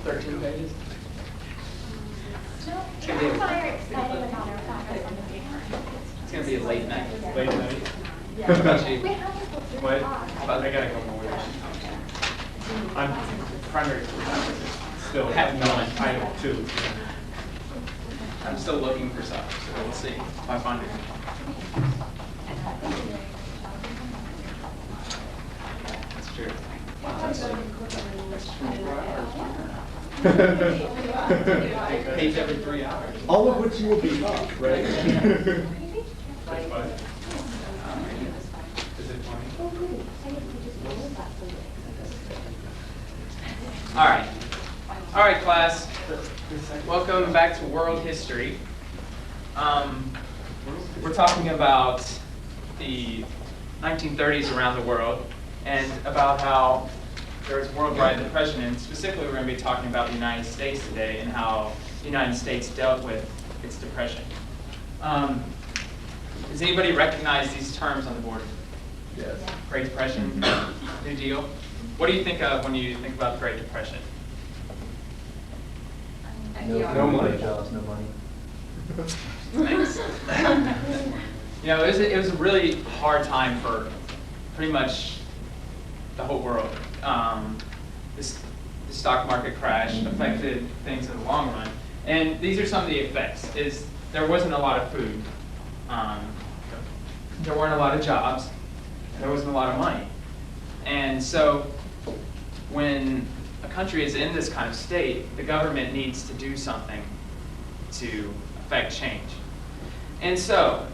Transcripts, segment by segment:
13 pages? No, It's gonna be a- fire excited about our progress on the paper. It's going to be a late night. Late night. How about you? We have to go through What? the box. How about I gotta go more. I'm primary still. Have none. I know too. I'm still looking for stuff, so we'll see if I find it. That's true. Page every 3 hours. All of which you will be up, right? Is it 20? All right. All right, class. Welcome back to world history. We're talking about the 1930s around the world and about how there was worldwide depression, and specifically we're going to be talking about the United States today and how the United States dealt with its depression. Does anybody recognize these terms on the board? Yes. Great Depression, New Deal. What do you think of when you think about the Great Depression? No money. Jobs, no money. Thanks. You know, it was a really hard time for pretty much the whole world. The stock market crash affected things in the long run. And these are some of the effects. Is there wasn't a lot of food. There weren't a lot of jobs. There wasn't a lot of money. And so when a country is in this kind of state, the government needs to do something to affect change. And so,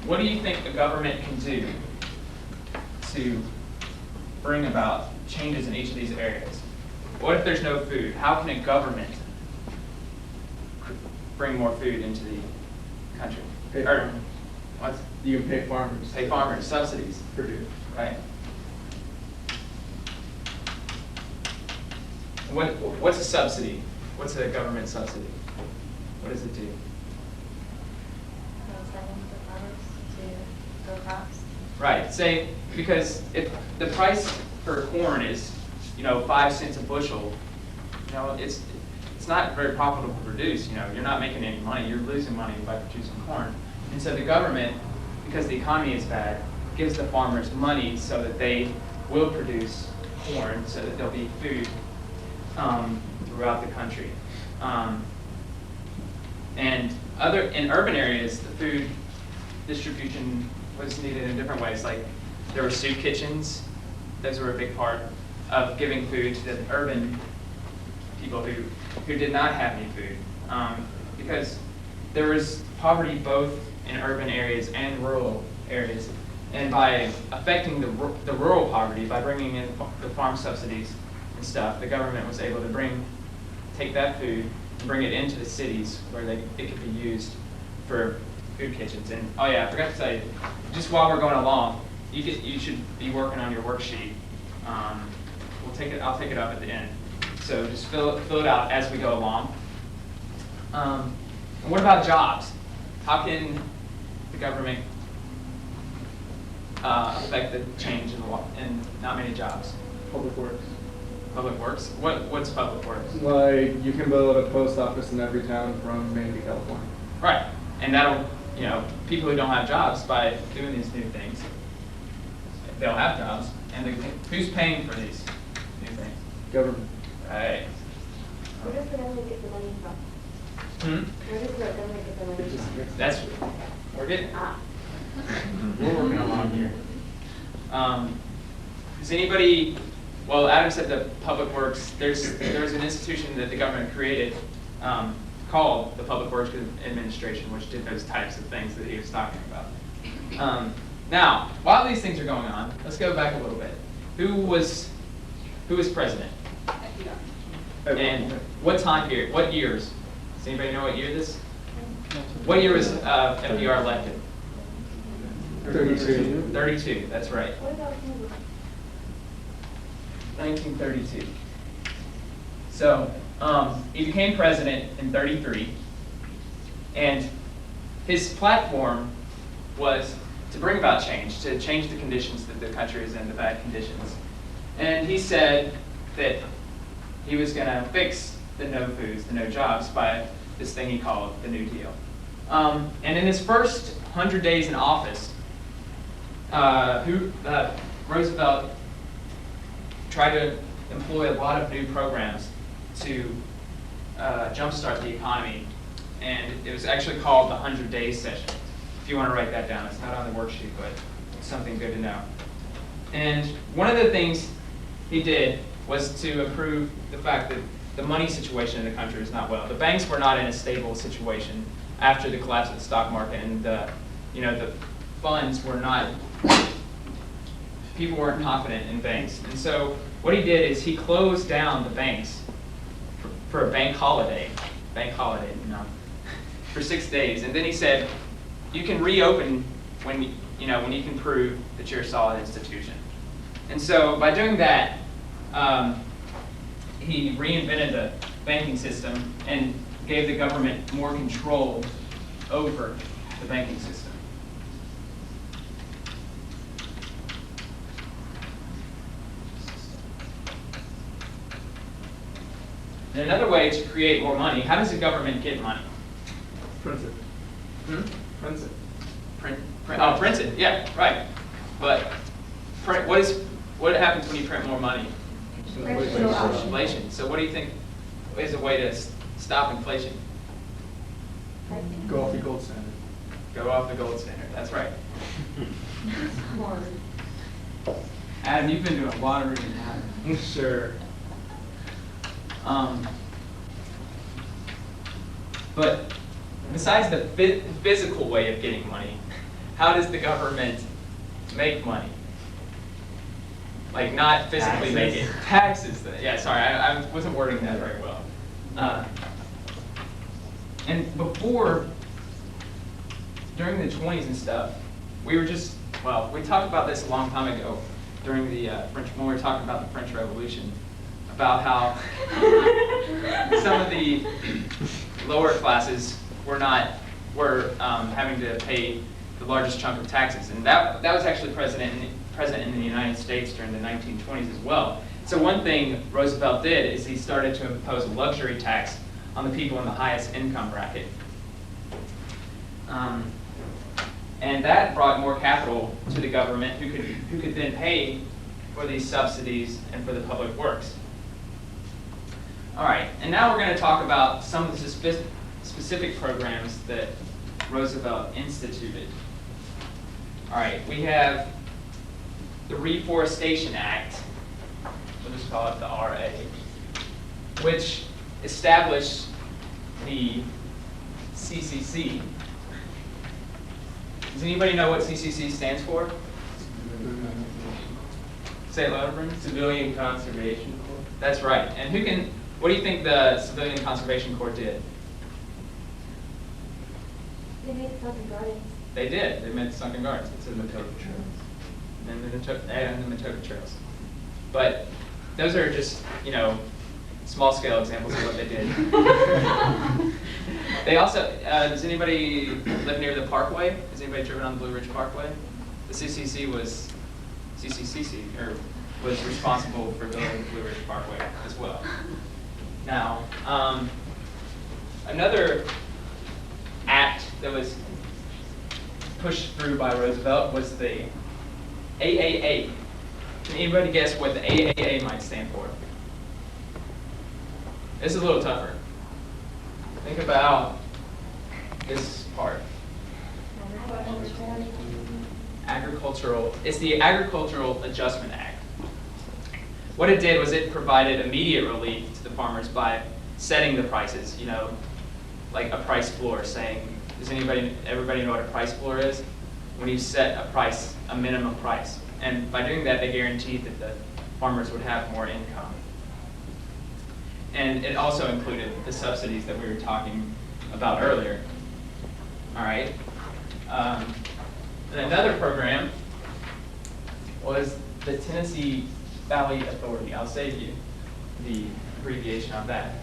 what do you think the government can do to bring about changes in each of these areas? What if there's no food? How can a government bring more food into the country? Pay Or, farmers. what? You can pay farmers. Pay farmers, subsidies, Produce. right? What's a subsidy? What's a government subsidy? What does it do? Right. Say, because if the price for corn is, 5 cents a bushel, it's not very profitable to produce. You're not making any money. You're losing money by producing corn. And so the government, because the economy is bad, gives the farmers money so that they will produce corn, so that there'll be food throughout the country. And in urban areas, the food distribution was needed in different ways. Like there were soup kitchens; those were a big part of giving food to the urban people who did not have any food, because there was poverty both in urban areas and rural areas. And by affecting the rural poverty, by bringing in the farm subsidies and stuff, the government was able to take that food and bring it into the cities where it could be used for food kitchens. And oh yeah, I forgot to tell you, just while we're going along, you should be working on your worksheet. I'll take it up at the end. So just fill it out as we go along. And what about jobs? How can the government affect the change in not many jobs? Public works. Public works? What's public works? Like, you can build a post office in every town from Maine to California. Right. And that'll, people who don't have jobs, by doing these new things, they'll have jobs. And who's paying for these new things? Government. Right. Where does the government get the money from? Where does the government get the money It just from? makes That's, we're getting, Ah, we're working along here. Does anybody, well, Adam said the Public Works, there was an institution that the government created called the Public Works Administration, which did those types of things that he was talking about. Now, while these things are going on, let's go back a little bit. Who was president? And what time period? What years? Does anybody know what year what year was FDR elected? 32. 32, that's right. what about Hoover? 1932. So he became president in 33, and his platform was to bring about change, to change the conditions that the country is in, the bad conditions. And he said that he was going to fix the no foods, the no jobs by this thing he called the New Deal. And in his first 100 days in office, Roosevelt tried to employ a lot of new programs to jumpstart the economy. And it was actually called the 100 Days Session. If you want to write that down, it's not on the worksheet, but it's something good to know. And one of the things he did was to improve the fact that the money situation in the country is not well. The banks were not in a stable situation after the collapse of the stock market, and the funds were not, people weren't confident in banks. And so what he did is he closed down the banks for a bank holiday, for 6 days. And then he said, you can reopen when you can prove that you're a solid institution. And so by doing that, he reinvented the banking system and gave the government more control over the banking system. And another way to create more money, how does the government get money? Print it. Print it. Print it, yeah, right. But what happens when you print more money? Inflation. So what do you think is a way to stop inflation? Go off the gold standard. Go off the gold standard, that's right. Adam, you've been doing a lot of reading. Sure. But besides the physical way of getting money, how does the government make money? Like not physically make it. Taxes. Yeah, sorry, I wasn't wording that very well. And during the 20s and stuff, we talked about this a long time ago during the when we were talking about the French Revolution, about how some of the lower classes were having to pay the largest chunk of taxes, and that was actually present in the United States during the 1920s as well. So one thing Roosevelt did is he started to impose a luxury tax on the people in the highest income bracket. And that brought more capital to the government who could then pay for these subsidies and for the public works. All right, and now we're going to talk about some of the specific programs that Roosevelt instituted. All right, we have the Reforestation Act, we'll just call it the RA, which established the CCC. Does anybody know what CCC stands for? Say it louder, Brendan. Civilian Conservation Corps. That's right. And what do you think the Civilian Conservation Corps did? They made Sunken Gardens. They did. They made Sunken Gardens. It's in the Matoka Trails. And the Matoka Trails. But those are just, small-scale examples of what they did. They also, does anybody live near the Parkway? Has anybody driven on the Blue Ridge Parkway? The CCC was responsible for building the Blue Ridge Parkway as well. Now, another act that was pushed through by Roosevelt was the AAA. Can anybody guess what the AAA might stand for? This is a little tougher. Think about this part. It's the Agricultural Adjustment Act. What it did was it provided immediate relief to the farmers by setting the prices, like a price floor, saying, does everybody know what a price floor is? When you set a price, a minimum price. And by doing that, they guaranteed that the farmers would have more income. And it also included the subsidies that we were talking about earlier. All right. And another program was the Tennessee Valley Authority. I'll save you the abbreviation of that.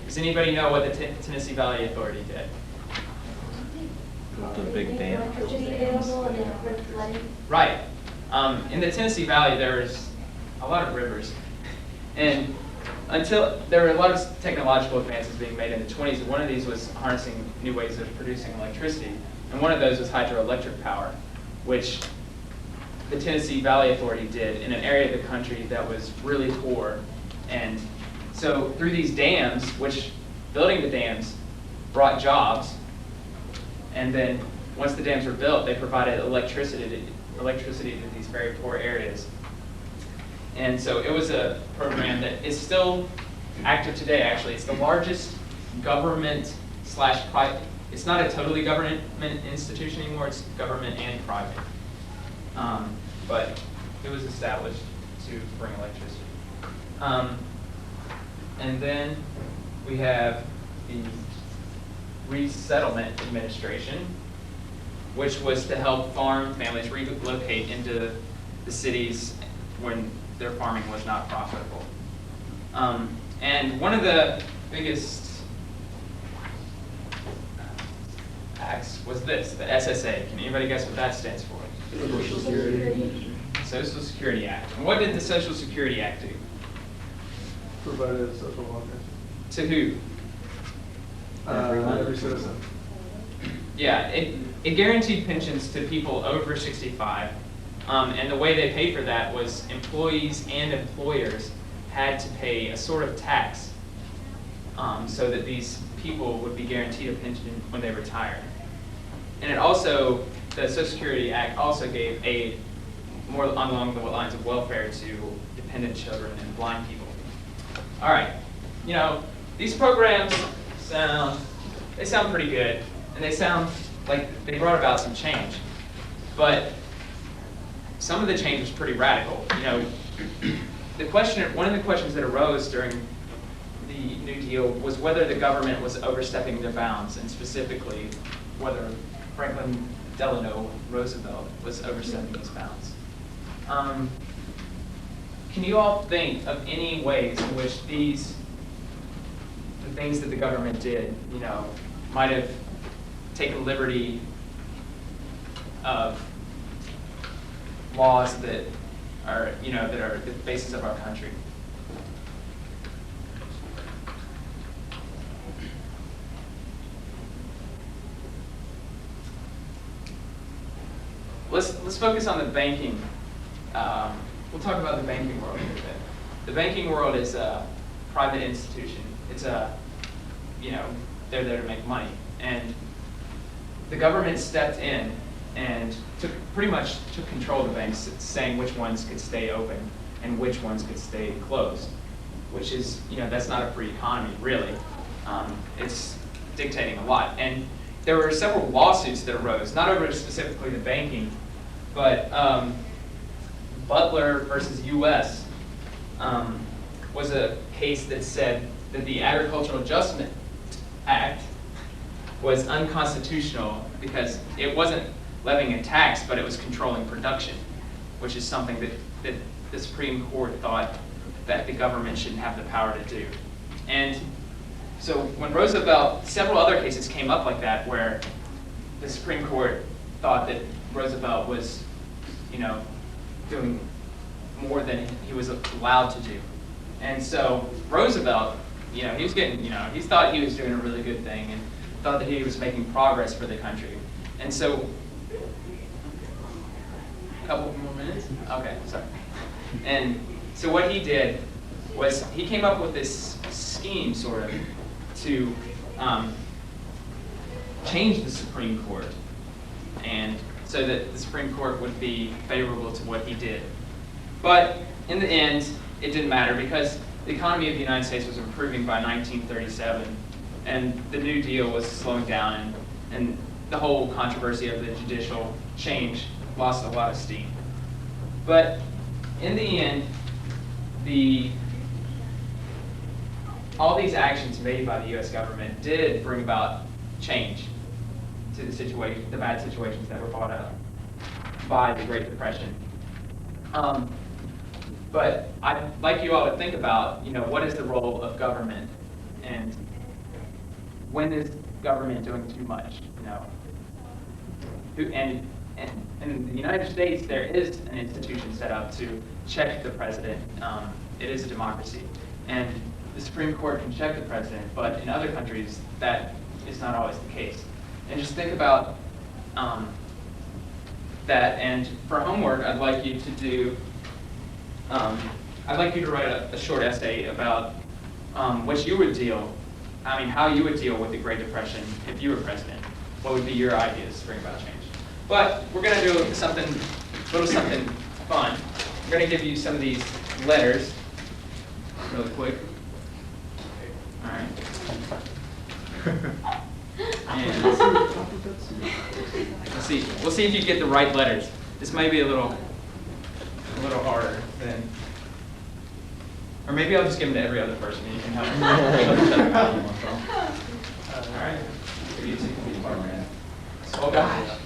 Does anybody know what the Tennessee Valley Authority did? The big dam. Electricity available and then for flooding. Right. In the Tennessee Valley, there's a lot of rivers. And until there were a lot of technological advances being made in the 20s, and one of these was harnessing new ways of producing electricity. And one of those was hydroelectric power, which the Tennessee Valley Authority did in an area of the country that was really poor. And so through these dams, which building the dams brought jobs, and then once the dams were built, they provided electricity to these very poor areas. And so it was a program that is still active today, actually. It's the largest government / private. It's not a totally government institution anymore, it's government and private. But it was established to bring electricity. And then we have the Resettlement Administration, which was to help farm families relocate into the cities when their farming was not profitable. And one of the biggest acts was this, the SSA. Can anybody guess what that stands for? Social Security Administration. Social Security Act. And what did the Social Security Act do? Provided social welfare. To who? Every citizen. Yeah, it guaranteed pensions to people over 65. And the way they paid for that was employees and employers had to pay a sort of tax so that these people would be guaranteed a pension when they retired. And it also, the Social Security Act also gave aid more along the lines of welfare to dependent children and blind people. All right, you know, these programs sound pretty good, and they sound like they brought about some change. But some of the change was pretty radical. You know, one of the questions that arose during the New Deal was whether the government was overstepping their bounds, and specifically whether Franklin Delano Roosevelt was overstepping his bounds. Can you all think of any ways in which the things that the government did, you know, might have taken liberty of laws that are, you know, that are the basis of our country? Let's focus on the banking. We'll talk about the banking world a little bit. The banking world is a private institution. It's you know, they're there to make money. And the government stepped in and pretty much took control of the banks, saying which ones could stay open and which ones could stay closed, which is, you know, that's not a free economy, really. It's dictating a lot. And there were several lawsuits that arose, not over specifically the banking, but Butler versus U.S. Was a case that said that the Agricultural Adjustment Act was unconstitutional because it wasn't levying a tax, but it was controlling production, which is something that the Supreme Court thought that the government shouldn't have the power to do. And so when Roosevelt, several other cases came up like that where the Supreme Court thought that Roosevelt was, you know, doing more than he was allowed to do. And so Roosevelt, you know, he was getting, you know, he thought he was doing a really good thing and thought that he was making progress for the country. And so, a couple more minutes? Okay, sorry. And so what he did was he came up with this scheme, sort of, to change the Supreme Court, and so that the Supreme Court would be favorable to what he did. But in the end, it didn't matter because the economy of the United States was improving by 1937, and the New Deal was slowing down, and the whole controversy of the judicial change lost a lot of steam. But in the end, all these actions made by the U.S. government did bring about change to the situation, the bad situations that were brought up by the Great Depression. But I'd like you all to think about, you know, what is the role of government, and when is government doing too much, you know? And in the United States, there is an institution set up to check the president. It is a democracy. And Supreme Court can check the president, but in other countries, that is not always the case. And just think about that. And for homework, I'd like you to do, I'd like you to write a short essay about what you would how you would deal with the Great Depression if you were president. What would be your ideas to bring about change? But we're going to do something fun. I'm going to give you some of these letters really quick. All right. And we'll see if you get the right letters. This may be a little harder than, or maybe I'll just give them to every other person and you can help them. All right. You two can be part of it. Oh gosh.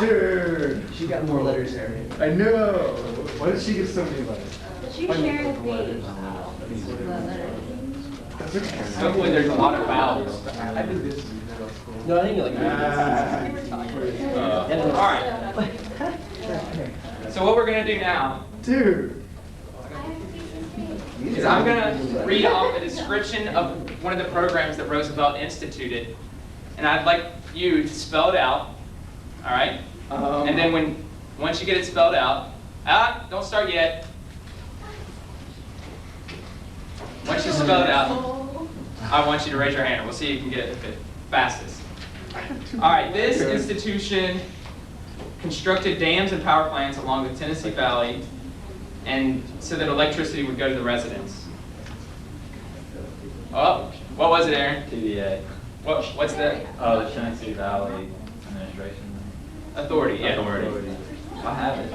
Dude, She got more letters there. I know. Why did she get so many letters? But she shared me. That's okay. Hopefully there's a lot of vowels. I did this in middle school. No, I think like. All right. So what we're going to do now Dude. is I'm going to read off a description of one of the programs that Roosevelt instituted, and I'd like you to spell it out, all right? And then once you get it spelled out, don't start yet. Once you spell it out, I want you to raise your hand, and we'll see who can get it the fastest. All right, this institution constructed dams and power plants along the Tennessee Valley, and so that electricity would go to the residents. Oh, what was it, Aaron? TVA. What's the Oh, the Tennessee Valley Administration. authority? Yeah. Authority. I have it.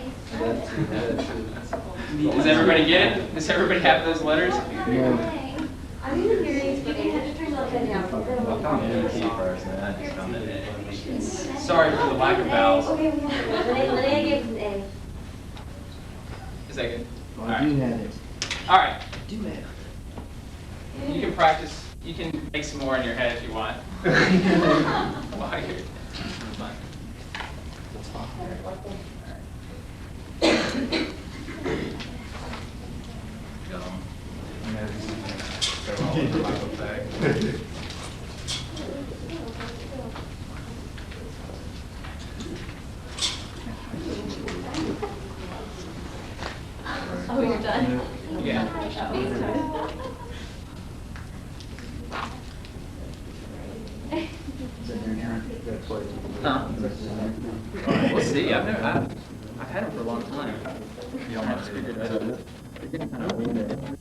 Does everybody get it? Does everybody have those letters? I'm even curious, but I have to turn the pen down. I'll count PT first, and then I just count it. Sorry for the lack of vowels. Okay, we have it. Linnea gives an A. Is that good? All I do right. have it. All right. Do have. You can practice. You can make some more in your head if you want. While you're fine. Oh, you're done? Yeah. Huh? We'll see. I've had them for a long time. You don't have to figure it out.